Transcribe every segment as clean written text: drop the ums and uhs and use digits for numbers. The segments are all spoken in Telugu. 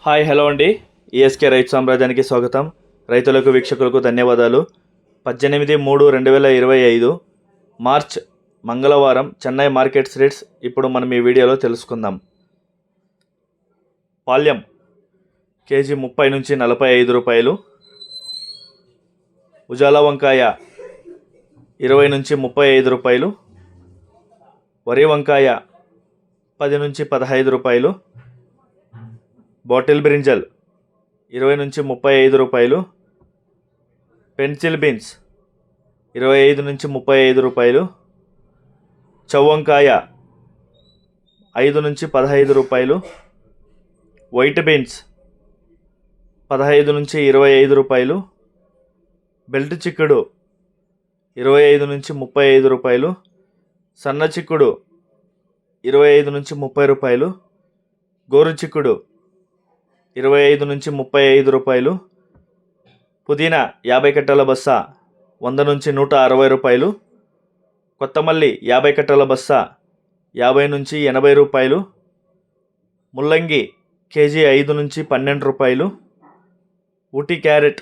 హాయ్ హలో అండి. ఈఎస్కే రైతు సామ్రాజ్యానికి స్వాగతం. రైతులకు వీక్షకులకు ధన్యవాదాలు. 18/3/2025 మార్చ్ మంగళవారం చెన్నై మార్కెట్స్ రేట్స్ ఇప్పుడు మనం ఈ వీడియోలో తెలుసుకుందాం. పాల్యం కేజీ 30 నుంచి 45 రూపాయలు. ఉజాలా వంకాయ 20 నుంచి 35 రూపాయలు. వరి వంకాయ 10 నుంచి 15 రూపాయలు. బాటిల్ బ్రింజల్ 20 నుంచి 35 రూపాయలు. పెన్సిల్ బీన్స్ 25 నుంచి 35 రూపాయలు. చౌవంకాయ 5 నుంచి 15 రూపాయలు. వైట్ బీన్స్ 15 నుంచి 25 రూపాయలు. బెల్ట్ చిక్కుడు 25 నుంచి 35 రూపాయలు. సన్న చిక్కుడు 25 నుంచి 30 రూపాయలు. గోరు చిక్కుడు 25 నుంచి 35 రూపాయలు. పుదీనా 50 కట్టల బస్తా 100 నుంచి 160 రూపాయలు. కొత్తమల్లి 50 కట్టల బస్తా 50 నుంచి 80 రూపాయలు. ముల్లంగి కేజీ 5 నుంచి 12 రూపాయలు. ఊటీ క్యారెట్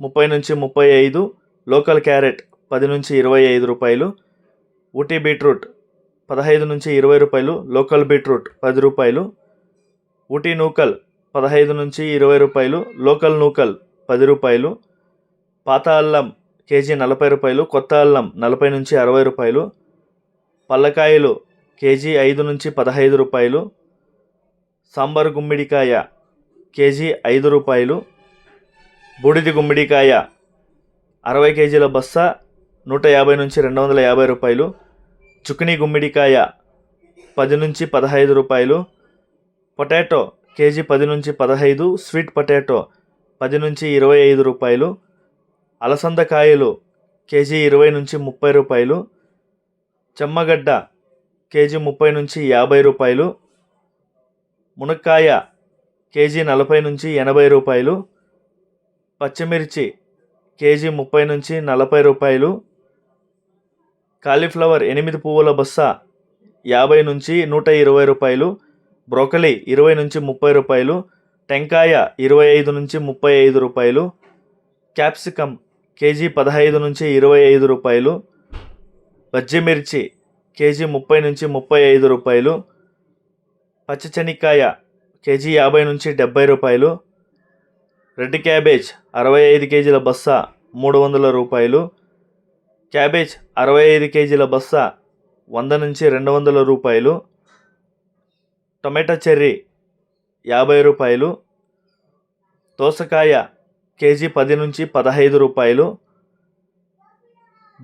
30 నుంచి 35. లోకల్ క్యారెట్ 10 నుంచి 25 రూపాయలు. ఊటీ బీట్రూట్ 15 నుంచి 20 రూపాయలు. లోకల్ బీట్రూట్ 10 రూపాయలు. ఊటీ నూకల్ 15 నుంచి 20 రూపాయలు. లోకల్ నూకల్ 10 రూపాయలు. పాత అల్లం కేజీ 40 రూపాయలు. కొత్త అల్లం 40 నుంచి 60 రూపాయలు. పల్లకాయలు కేజీ 5 నుంచి 15 రూపాయలు. సాంబార్ గుమ్మిడికాయ కేజీ 5 రూపాయలు. బూడిది గుమ్మిడికాయ 60 కేజీల బస్తా 150 నుంచి 250 రూపాయలు. చుక్కిని గుమ్మిడికాయ 10 నుంచి 15 రూపాయలు. పొటాటో కేజీ 10 నుంచి 15. స్వీట్ పొటాటో 10 నుంచి 25 రూపాయలు. అలసందకాయలు కేజీ 20 నుంచి 30 రూపాయలు. చెమ్మగడ్డ కేజీ 30 నుంచి 50 రూపాయలు. మునక్కాయ కేజీ 40 నుంచి 80 రూపాయలు. పచ్చిమిర్చి కేజీ 30 నుంచి 40 రూపాయలు. కాలీఫ్లవర్ 8 పువ్వుల బస్తా 50 నుంచి 120 రూపాయలు. బ్రోకలీ 20 నుంచి 30 రూపాయలు. టెంకాయ 25 నుంచి 35 రూపాయలు. క్యాప్సికమ్ కేజీ 15 నుంచి 25 రూపాయలు. బజ్జిమిర్చి కేజీ 30 నుంచి 35 రూపాయలు. పచ్చిశనక్కాయ కేజీ 50 నుంచి 70 రూపాయలు. రెడ్ క్యాబేజ్ 65 కేజీల బస్తా 300 రూపాయలు. క్యాబేజ్ 65 కేజీల బస్తా 100 నుంచి 200 రూపాయలు. టొమాటో చెర్రీ 50 రూపాయలు. దోసకాయ కేజీ 10 నుంచి 15 రూపాయలు.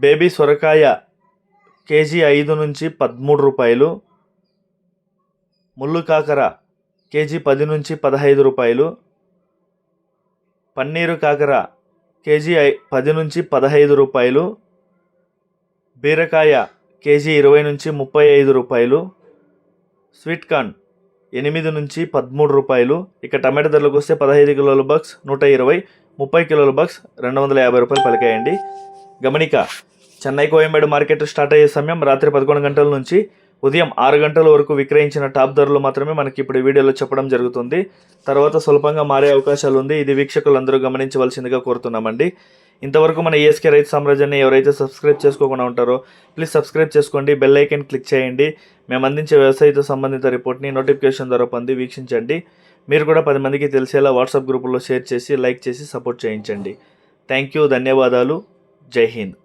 బేబీ సొరకాయ కేజీ 5 నుంచి 13 రూపాయలు. ముళ్ళు కాకర కేజీ 10 నుంచి 15 రూపాయలు. పన్నీరు కాకర కేజీ 10 నుంచి 15 రూపాయలు. బీరకాయ కేజీ 20 నుంచి 35 రూపాయలు. స్వీట్ కార్న్ 8 నుంచి 13 రూపాయలు. ఇక టమాటా ధరలకు వస్తే 15 కిలోల బాక్స్ 120, 30 కిలోల బాక్స్ 250 రూపాయలు పలికాయండి. గమనిక, చెన్నై కోయంబేడు మార్కెట్ స్టార్ట్ అయ్యే సమయం రాత్రి 11 గంటల నుంచి ఉదయం 6 గంటల వరకు విక్రయించిన టాప్ ధరలు మాత్రమే మనకి ఇప్పుడు వీడియోలో చెప్పడం జరుగుతుంది. తర్వాత స్వల్పంగా మారే అవకాశాలు ఉంది. ఇది వీక్షకులందరూ గమనించవలసిందిగా కోరుతున్నామండి. ఇంతవరకు మన ఈఎస్కే రైతు సామ్రాజ్యాన్ని ఎవరైతే సబ్స్క్రైబ్ చేసుకోకుండా ఉంటారో ప్లీజ్ సబ్స్క్రైబ్ చేసుకోండి. బెల్ ఐకాన్ క్లిక్ చేయండి. మేము అందించే వ్యవసాయతో సంబంధిత రిపోర్ట్ని నోటిఫికేషన్ ద్వారా పొంది వీక్షించండి. మీరు కూడా 10 మందికి తెలిసేలా వాట్సాప్ గ్రూపుల్లో షేర్ చేసి లైక్ చేసి సపోర్ట్ చేయించండి. థ్యాంక్ యూ, ధన్యవాదాలు. జై హింద్.